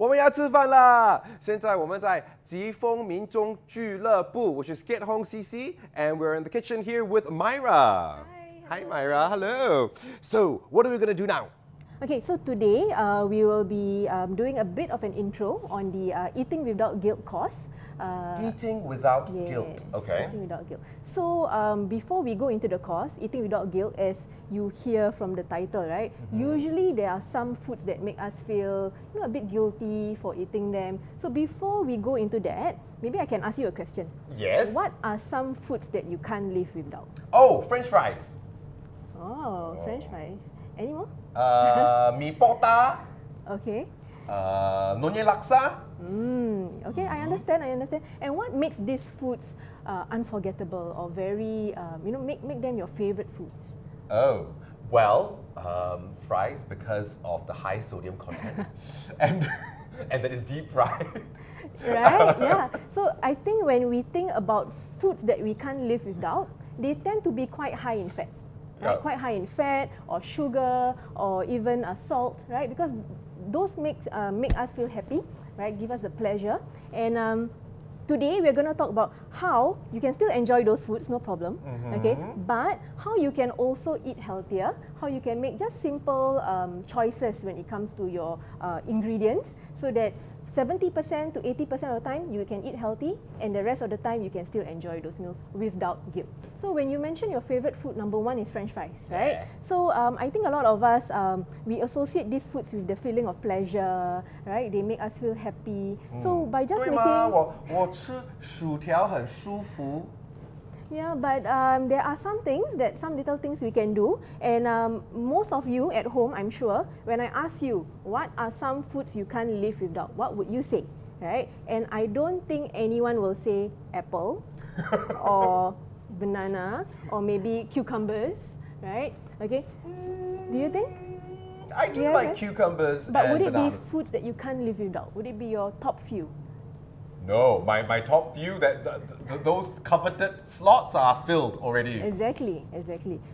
我们要吃饭啦！现在我们在疾风民众俱乐部 which is Get Home CC, and we're in the kitchen here with Humairah. Hi, Humairah. Hello. So, what are we going to do now? Okay, so today we will be doing a bit of an intro on the Eating Without Guilt course. Eating without guilt. Okay. Eating without guilt. So before we go into the course, Eating Without Guilt, as you hear from the title, right? Usually there are some foods that make us feel a bit guilty for eating them. So before we go into that, maybe I can ask you a question. Yes. What are some foods that you can't live without? Oh, French fries. Oh, French fries. Any more? Mee pok ta. Okay. Nonya laksa. Okay, I understand. And what makes these foods unforgettable or very, make them your favorite foods? Oh, well, fries because of the high sodium content, and that is deep fried. Right? Yeah. So I think when we think about foods that we can't live without, they tend to be quite high in fat. Right? Quite high in fat or sugar or even salt, right? Because those make us feel happy, right? Give us the pleasure. And today we're going to talk about how you can still enjoy those foods, no problem, okay? But how you can also eat healthier, how you can make just simple choices when it comes to your ingredients, so that 70% to 80% of the time you can eat healthy, and the rest of the time you can still enjoy those meals without guilt. So when you mention your favorite food, number one is French fries, right? Yeah. So I think a lot of us, we associate these foods with the feeling of pleasure, right? They make us feel happy. So by just 对 making... 吗？我吃薯条很舒服。 Yeah, but there are some little things we can do, and most of you at home, I'm sure, when I ask you, what are some foods you can't live without, what would you say, right? And I don't think anyone will say apple, or banana, or maybe cucumbers, right? Okay, do you think? I do like cucumbers but and would it bananas. be foods that you can't live without? Would it be your top few? No, my top few, those coveted slots are filled already. Exactly.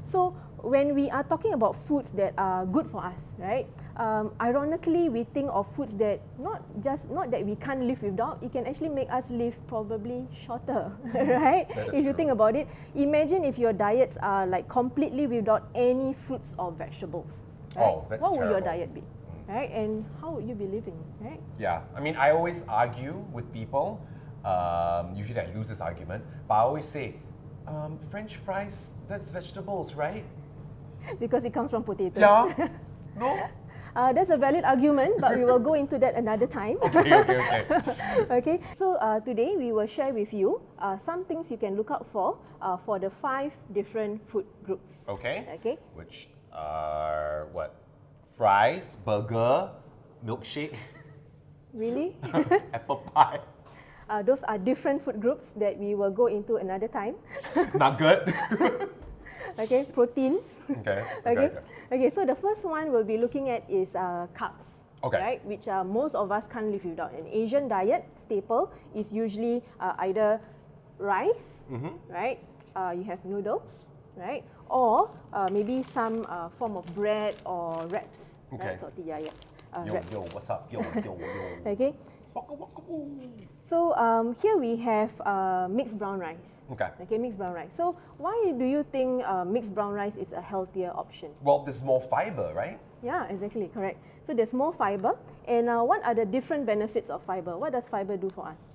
So when we are talking about foods that are good for us, right? Ironically, we think of foods that not that we can't live without. It can actually make us live probably shorter, right? If you think about it, imagine if your diets are like completely without any fruits or vegetables. Right? Oh, that's what would your terrible. diet be? Right? And how would you be living, right? Yeah, I mean, I always argue with people. Usually I lose this argument, but I always say, French fries, that's vegetables, right? Because it comes from potatoes. Yeah. No? That's a valid argument, but we will go into that another time. Okay. Okay, so today we will share with you some things you can look out for the 5 different food groups. Okay. Okay. Which are what? Fries, burger, milkshake, Really? apple pie, Those are different food groups that we will go into another time. nugget. Okay, proteins. Okay. Okay, so the first one we'll be looking at is carbs. Okay. Right, which most of us can't live without. An Asian diet staple is usually either rice, right? You have noodles, right? Or maybe some form of bread or wraps, right? Tortilla wraps. Yo, what's up? Yo. Okay. So here we have mixed brown rice. Okay, mixed brown rice. So why do you think mixed brown rice is a healthier option? Well, there's more fiber, right? Yeah, exactly, correct. So there's more fiber. And what are the different benefits of fiber? What does fiber do for us?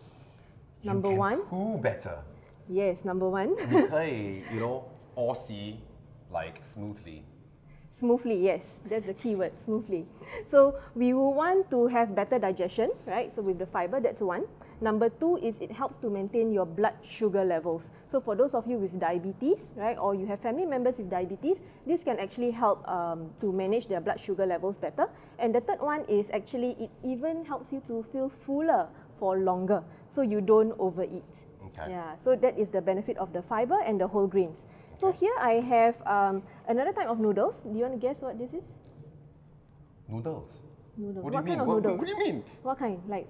Number you can one. poo better. Yes, number one. 你可以 all see like smoothly. Smoothly, yes, that's the key word, smoothly. So we will want to have better digestion, right? So with the fiber, that's one. Number 2 is it helps to maintain your blood sugar levels. So for those of you with diabetes, right, or you have family members with diabetes, this can actually help to manage their blood sugar levels better. And the third one is actually it even helps you to feel fuller for longer, so you don't overeat. Okay. Yeah, so that is the benefit of the fiber and the whole grains. So here I have another type of noodles. Do you want to guess what this is? Noodles. Noodles. What do you What mean? kind of What noodles? do you mean? What kind? Like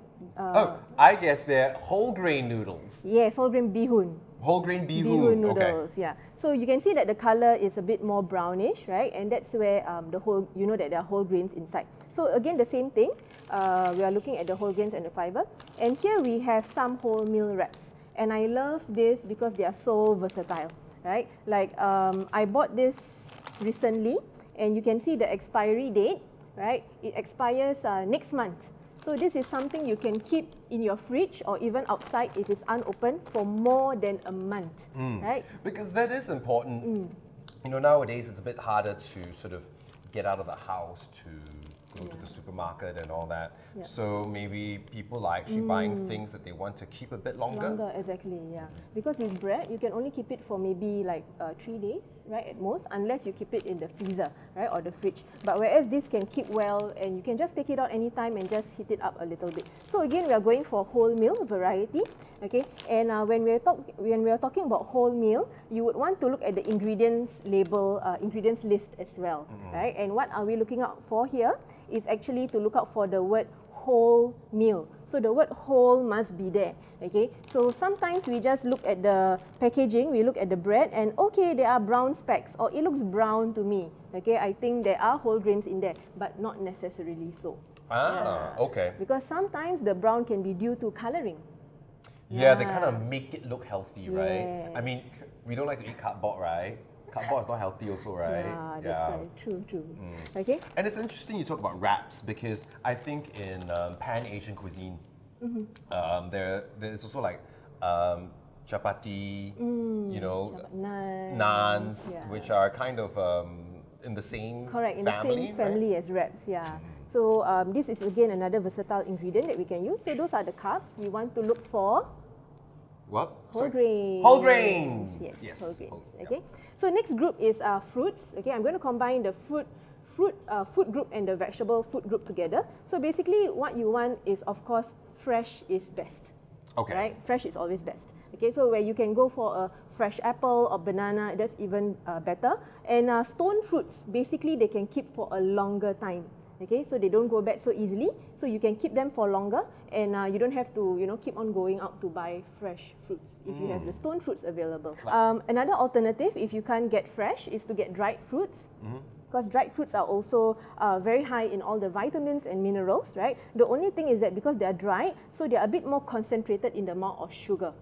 I guess they're whole grain noodles. yes, whole grain bihun. Whole grain bee bihun hoon. Okay. noodles. Yeah. So you can see that the color is a bit more brownish, right? And that's where the whole, you know that there are whole grains inside. So again, the same thing. We are looking at the whole grains and the fiber. And here we have some wholemeal wraps. And I love this because they are so versatile, right? Like I bought this recently, and you can see the expiry date, right? It expires next month. So this is something you can keep in your fridge or even outside if it's unopened for more than a month, right? Because that is important. You know, nowadays it's a bit harder to sort of get out of the house to go to the supermarket and all that. Yeah. So maybe people are actually buying things that they want to keep a bit longer. Exactly, yeah. Because with bread, you can only keep it for maybe like 3 days, right, at most, unless you keep it in the freezer, right, or the fridge. But whereas this can keep well, and you can just take it out anytime and just heat it up a little bit. So again, we are going for wholemeal variety, okay. And when we are talking about wholemeal, you would want to look at the ingredients label, ingredients list as well, right? And what are we looking out for here? Is actually to look out for the word whole meal. So the word whole must be there, okay? So sometimes we just look at the packaging, we look at the bread and okay, there are brown specks or it looks brown to me, okay? I think there are whole grains in there, but not necessarily so. Okay. Because sometimes the brown can be due to coloring. Yeah, they kind of make it look healthy, right? Yes. I mean, we don't like to eat cardboard, right? Cardboard is not healthy also, right? Yeah, that's right. True. Okay. And it's interesting you talk about wraps because I think in Pan-Asian cuisine, there's also like chapati, you know, naans, which are kind of in the same Correct, in family, the same family as wraps, yeah. So this is again another versatile ingredient that we can use. So those are the carbs. We want to look for what? whole grains. Whole grains. Yes, whole grains. Okay. So next group is fruits. Okay, I'm going to combine the food group and the vegetable food group together. So basically, what you want is, of course, fresh is best. Okay. Right? Fresh is always best. Okay, so where you can go for a fresh apple or banana, that's even better. And stone fruits, basically, they can keep for a longer time. Okay, so they don't go bad so easily. So you can keep them for longer, and you don't have to, keep on going out to buy fresh fruits if you have the stone fruits available. Another alternative, if you can't get fresh, is to get dried fruits. Because dried fruits are also very high in all the vitamins and minerals, right? The only thing is that because they are dried, so they are a bit more concentrated in the amount of sugar.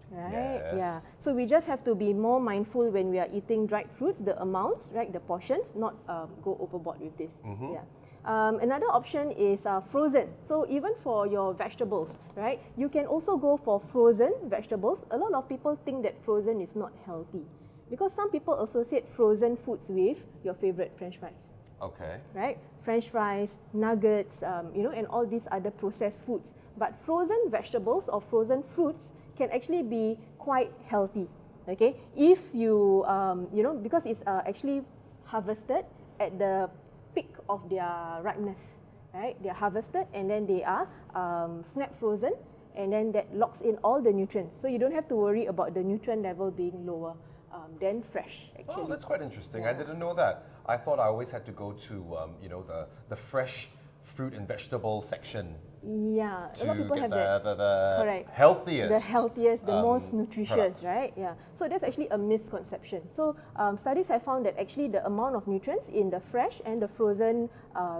Right? Yes. Yeah. So we just have to be more mindful when we are eating dried fruits, the amounts, right? The portions, not go overboard with this. Yeah. Another option is frozen. So even for your vegetables, right? You can also go for frozen vegetables. A lot of people think that frozen is not healthy because some people associate frozen foods with your favorite French fries. Okay. Right? French fries, nuggets, and all these other processed foods. But frozen vegetables or frozen fruits can actually be quite healthy, okay? If you, because it's actually harvested at the peak of their ripeness, right? They are harvested and then they are snap frozen, and then that locks in all the nutrients. So you don't have to worry about the nutrient level being lower than fresh, actually. Oh, that's quite interesting. Yeah. I didn't know that. I thought I always had to go to, the fresh fruit and vegetable section. Yeah, a lot of people get have that. the Correct. healthiest. The healthiest, the most nutritious, products. right? Yeah. So that's actually a misconception. So studies have found that actually the amount of nutrients in the fresh and the frozen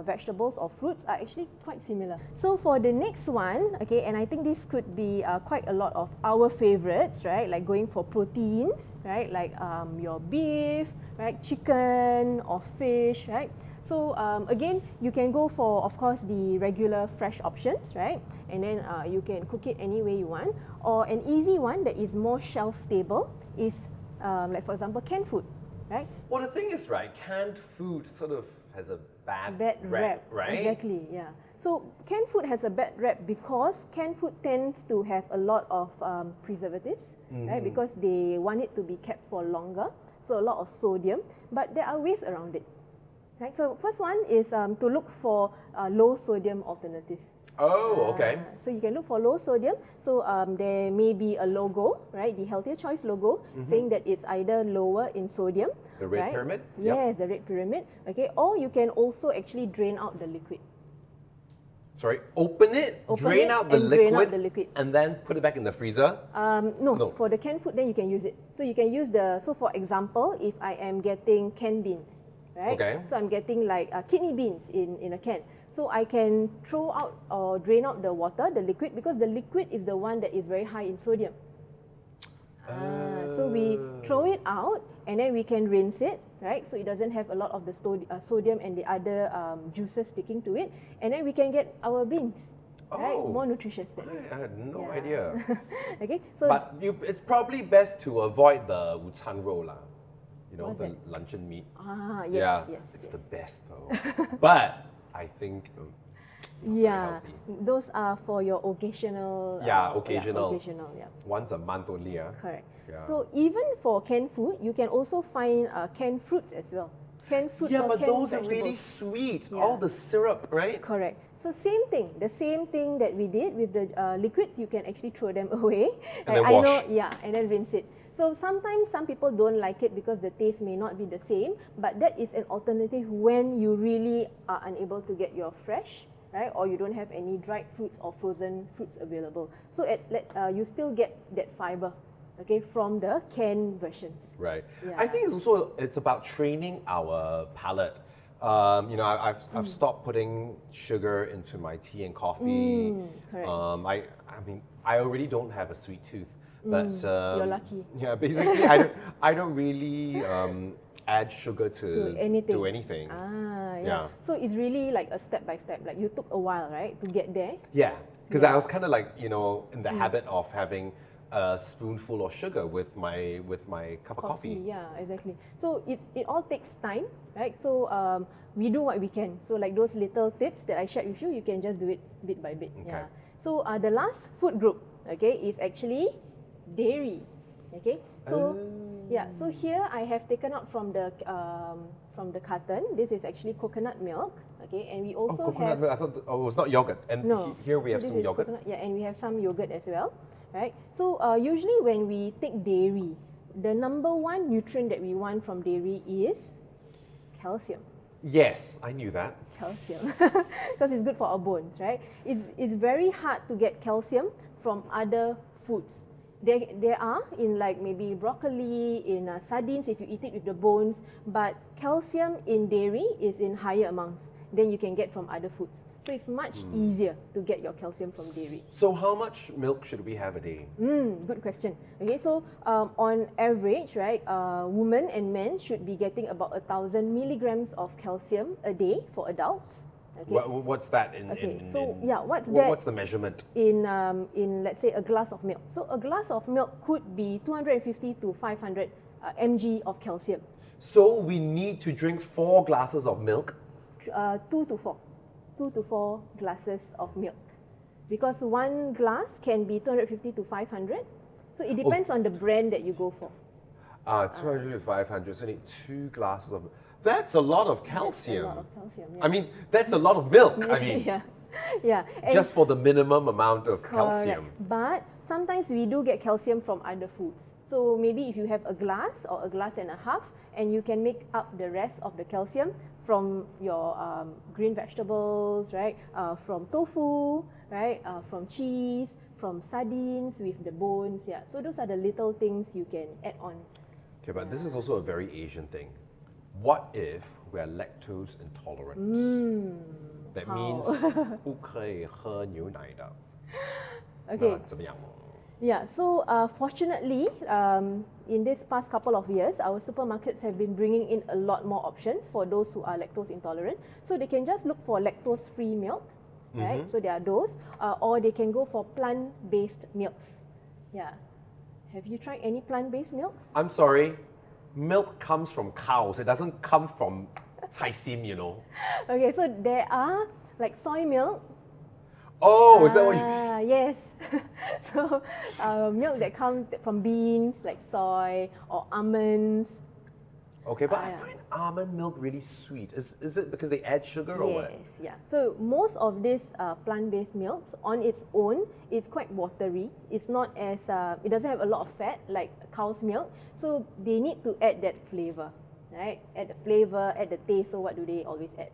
vegetables or fruits are actually quite similar. So for the next one, okay, and I think this could be quite a lot of our favorites, right? Like going for proteins, right? Like your beef, right? Chicken or fish, right? So again, you can go for, of course, the regular fresh options, right? And then you can cook it any way you want. Or an easy one that is more shelf stable is, like for example, canned food, right? Well, the thing is, right, canned food sort of has a bad rap, right? Exactly, yeah. So canned food has a bad rap because canned food tends to have a lot of preservatives, right? Because they want it to be kept for longer, so a lot of sodium. But there are ways around it. Right, so first one is to look for low sodium alternatives. Oh, okay. So you can look for low sodium. So there may be a logo, right? The Healthier Choice logo saying that it's either lower in sodium. The red right? pyramid? Yes, the red pyramid. Okay, or you can also actually drain out the liquid. Sorry, open it, drain out the liquid, and then put it back in the freezer? No, for the canned food, then you can use it. So you can use so for example, if I am getting canned beans, right? Okay. So I'm getting like kidney beans in a can. So I can throw out or drain out the water, the liquid, because the liquid is the one that is very high in sodium. So we throw it out and then we can rinse it, right? So it doesn't have a lot of the sodium and the other juices sticking to it. And then we can get our beans, right? More nutritious that way. I had no idea. Okay, so but it's probably best to avoid the 午餐肉 lah. You know, the luncheon meat. Yes, it's the best though. But I think those are for your occasional. Occasional. Once a month only. Correct. Yeah. So even for canned food, you can also find canned fruits as well. Canned fruits or but canned those are vegetables. really sweet. All the syrup, right? Correct. So same thing. The same thing that we did with the liquids, you can actually throw them away. And then wash. And then rinse it. So sometimes some people don't like it because the taste may not be the same, but that is an alternative when you really are unable to get your fresh, right? Or you don't have any dried fruits or frozen fruits available. So you still get that fiber, okay, from the canned versions. Right. Yeah. I think it's about training our palate. You know, I've stopped putting sugar into my tea and coffee. Correct. I mean, I already don't have a sweet tooth. But you're lucky. Yeah, basically, I don't really add sugar to anything. So it's really like a step by step. Like you took a while, right, to get there. Yeah, because I was kind of like, you know, in the habit of having a spoonful of sugar with my cup of coffee. Yeah, exactly. So it all takes time, right? So we do what we can. So like those little tips that I shared with you, you can just do it bit by bit. Okay. Yeah. So the last food group, okay, is actually dairy. Okay, so so here I have taken out from the carton. This is actually coconut milk. Okay, and we also coconut have. milk. I thought it was not yogurt. And here we have some yogurt. And we have some yogurt as well, right? So usually when we take dairy, the number one nutrient that we want from dairy is calcium. Yes, I knew that. Calcium, because it's good for our bones, right? It's very hard to get calcium from other foods. There are in like maybe broccoli, in sardines if you eat it with the bones, but calcium in dairy is in higher amounts than you can get from other foods. So it's much easier to get your calcium from dairy. So how much milk should we have a day? Good question. Okay, so on average, right, women and men should be getting about 1,000 milligrams of calcium a day for adults. Okay. What's that what's the measurement? In let's say a glass of milk. So a glass of milk could be 250 to 500 mg of calcium. So we need to drink 4 glasses of milk? 2 to 4 glasses of milk. Because one glass can be 250 to 500. So it depends on the brand that you go for. 200 to 500, so you need 2 glasses of milk. That's a lot of calcium. That's a lot of calcium, yeah. I mean, that's a lot of milk. I mean, yeah. And just for the minimum amount of calcium. But sometimes we do get calcium from other foods. So maybe if you have a glass or a glass and a half, and you can make up the rest of the calcium from your green vegetables, right? From tofu, right? From cheese, from sardines with the bones. Yeah. So those are the little things you can add on. Okay, but this is also a very Asian thing. What if we are lactose intolerant? That means 不可以喝牛奶的。 Okay. 怎么样？ Yeah, so fortunately, in this past couple of years, our supermarkets have been bringing in a lot more options for those who are lactose intolerant. So they can just look for lactose-free milk, right? So there are those, or they can go for plant-based milks. Yeah. Have you tried any plant-based milks? I'm sorry. Milk comes from cows. It doesn't come from cai sim, you know. Okay, so there are like soy milk. Oh, is that what you... Yes. So milk that comes from beans like soy or almonds. Okay, but I find almond milk really sweet. Is it because they add sugar or what? Yes, yeah. So most of these plant-based milks on its own, it's quite watery. It's not as, it doesn't have a lot of fat like cow's milk. So they need to add that flavor, right? Add the flavor, add the taste. So what do they always add?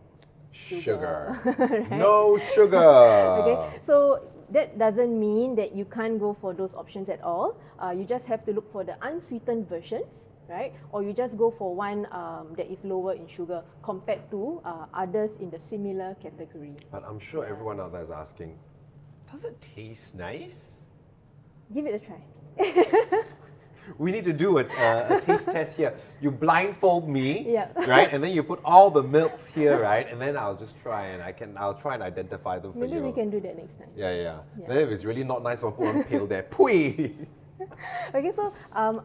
Sugar. Right? No sugar. Okay, so that doesn't mean that you can't go for those options at all. You just have to look for the unsweetened versions, right? Or you just go for one that is lower in sugar compared to others in the similar category. But I'm sure everyone out there is asking, does it taste nice? Give it a try. We need to do a taste test here. You blindfold me, Yeah. right? And then you put all the milks here, right? And then I'll just try and I'll try and identify them for Maybe you. we can do that next time. Yeah. Yeah. Then if it's really not nice, I'll put one pill there. Pui! Okay, so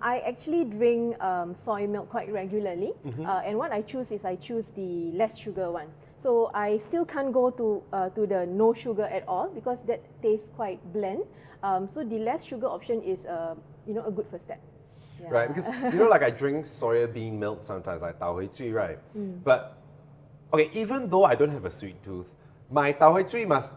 I actually drink soy milk quite regularly, and what I choose is I choose the less sugar one. So I still can't go to the no sugar at all because that tastes quite bland. So the less sugar option is a good first step. Yeah. Right, because like I drink soya bean milk sometimes, like tau hui cui, right? But okay, even though I don't have a sweet tooth, my tau hui cui must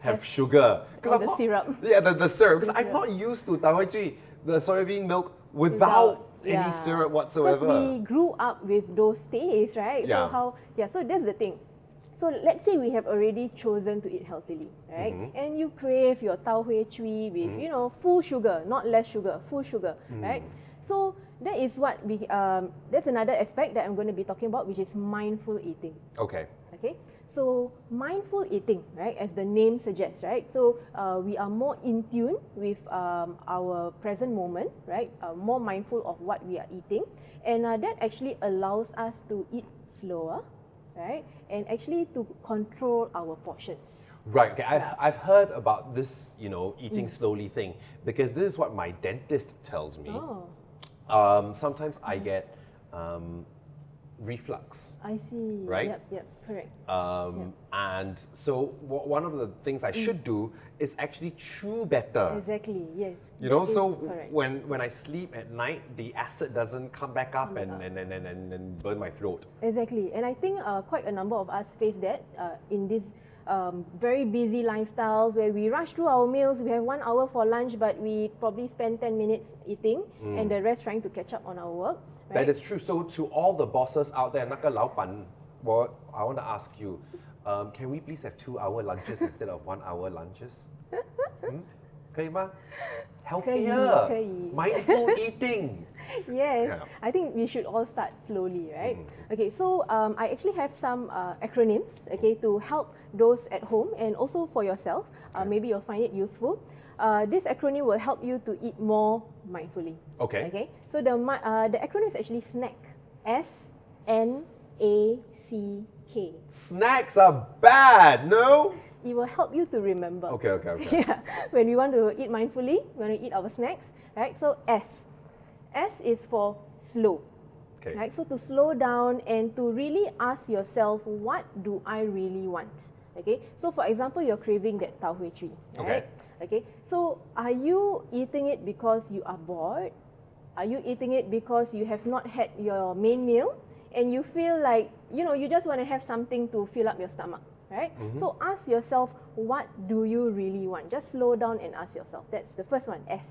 have sugar. Or the syrup. Yeah, the syrup. Because I'm not used to tau hui cui, the soya bean milk, without any syrup whatsoever. Because we grew up with those tastes, right? Yeah. So that's the thing. So let's say we have already chosen to eat healthily, right? And you crave your tau hui cui with full sugar, not less sugar, full sugar, right? So that is what that's another aspect that I'm going to be talking about, which is mindful eating. Okay. Okay, so mindful eating, right, as the name suggests, right? So we are more in tune with our present moment, right? More mindful of what we are eating, and that actually allows us to eat slower, right? And actually to control our portions. Right, okay. I've heard about this, eating slowly thing, because this is what my dentist tells me. Oh. Sometimes I get reflux. I see. Right? Yep, correct. And so one of the things I should do is actually chew better. Exactly, yes. So correct. when I sleep at night, the acid doesn't come back up and burn my throat. Exactly, and I think quite a number of us face that in these very busy lifestyles where we rush through our meals. We have 1 hour for lunch, but we probably spend 10 minutes eating and the rest trying to catch up on our work. Right? That is true. So to all the bosses out there, 那个老板, I want to ask you, can we please have 2-hour lunches instead of 1-hour lunches? 可以吗? Healthier, 可以. mindful eating. Yes, Yeah. I think we should all start slowly, right? Okay, so I actually have some acronyms, okay, to help those at home and also for yourself. Maybe you'll find it useful. This acronym will help you to eat more mindfully. Okay. Okay. So the acronym is actually SNACK. SNACK. Snacks are bad, no? It will help you to remember. Okay. Yeah. When we want to eat mindfully, when we eat our snacks, right? So S is for slow. Okay. Right? So to slow down and to really ask yourself, what do I really want? Okay. So for example, you're craving that tau hui cui, right? Okay. So are you eating it because you are bored? Are you eating it because you have not had your main meal and you feel like, you just want to have something to fill up your stomach, right? So ask yourself, what do you really want? Just slow down and ask yourself. That's the first one, S.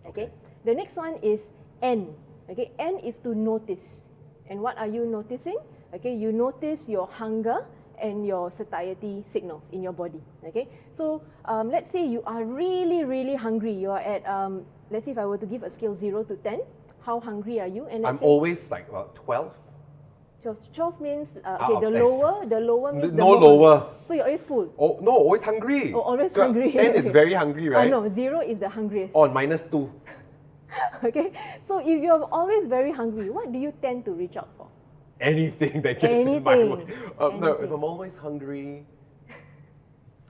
Okay. The next one is N. Okay. N is to notice. And what are you noticing? Okay. You notice your hunger and your satiety signals in your body. Okay. So let's say you are really, really hungry. You are at let's say if I were to give a scale 0 to 10, how hungry are you? And let's I'm say, always like 12. So 12 means Out of the 10. lower means the No more lower. hungry. So you're always full. Oh no, always hungry. Oh, always So hungry. 10 is very hungry, right? No, 0 is the hungriest. Oh, -2. Okay. So if you're always very hungry, what do you tend to reach out for? Anything that gets in my Anything. way. No, if I'm always hungry.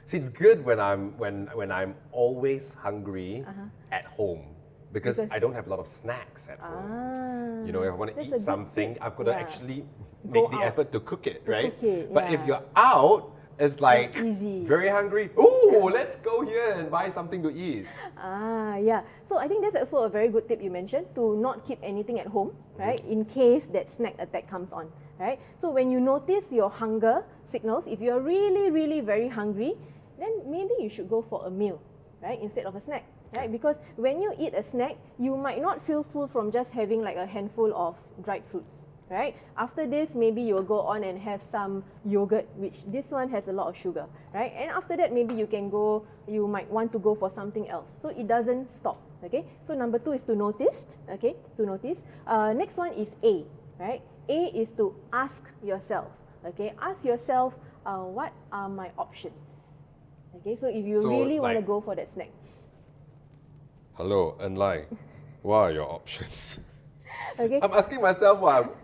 See, it's good when I'm always hungry at home because I don't have a lot of snacks at home. If I want to That's eat a good something, tip. I've got to Yeah. actually Go make the out. effort to cook it, right? cook it, But if yeah. you're out, it's like easy. very hungry. Oh, let's go here and buy something to eat. Yeah. So I think that's also a very good tip you mentioned, to not keep anything at home, right? In case that snack attack comes on, right? So when you notice your hunger signals, if you're really, really very hungry, then maybe you should go for a meal, right? Instead of a snack, right? Because when you eat a snack, you might not feel full from just having like a handful of dried fruits. right? After this, maybe you'll go on and have some yogurt, which this one has a lot of sugar, right? And after that, maybe you might want to go for something else. So it doesn't stop, okay? So number 2 is to notice, okay? To notice. Next one is A, right? A is to ask yourself, okay? Ask yourself, what are my options? Okay, so if you really want to go for that snack. Hello, Enlai. What are your options? Okay. I'm asking myself what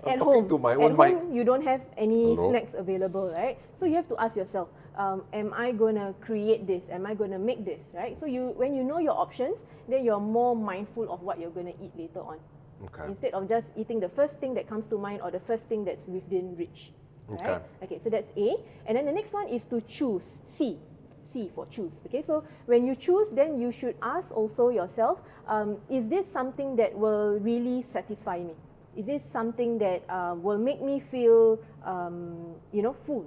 At talking home, to my own at mind. home you don't have any Hello? snacks available, right? So you have to ask yourself, am I going to create this? Am I going to make this, right? So when you know your options, then you're more mindful of what you're going to eat later on. Okay. Instead of just eating the first thing that comes to mind or the first thing that's within reach. Right? Okay, so that's A. And then the next one is to choose, C. C for choose. Okay, so when you choose, then you should ask also yourself, is this something that will really satisfy me? Is this something that will make me feel, full,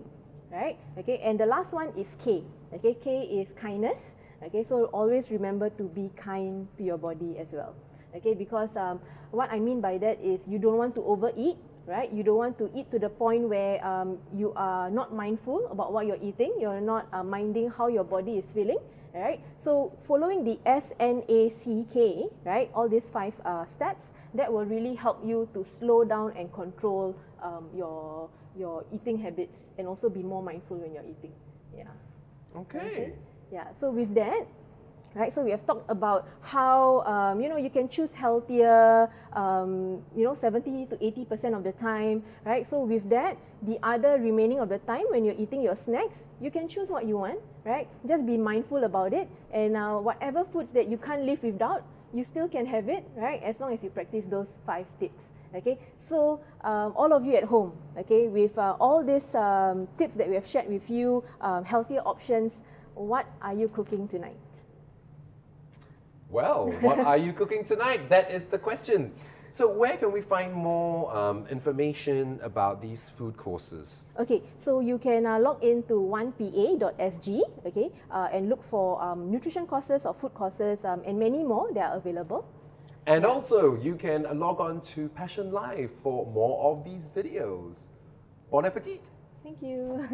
right? Okay, and the last one is K. Okay, K is kindness. Okay, so always remember to be kind to your body as well. Okay, because what I mean by that is you don't want to overeat, right? You don't want to eat to the point where you are not mindful about what you're eating. You're not minding how your body is feeling, right? So following the SNACK, right? All these 5 steps, that will really help you to slow down and control your eating habits and also be more mindful when you're eating. Yeah. Okay. Yeah. So with that, right, so we have talked about how you can choose healthier 70 to 80% of the time, right? So with that, the other remaining of the time when you're eating your snacks, you can choose what you want, right? Just be mindful about it, and whatever foods that you can't live without, you still can have it, right? As long as you practice those 5 tips. Okay, so all of you at home, okay, with all these tips that we have shared with you, healthier options, what are you cooking tonight? Well, what are you cooking tonight? That is the question. So where can we find more information about these food courses? Okay, so you can log into 1pa.sg, okay, and look for nutrition courses or food courses and many more that are available. And also, you can log on to Passion Live for more of these videos. Bon appetit! Thank you.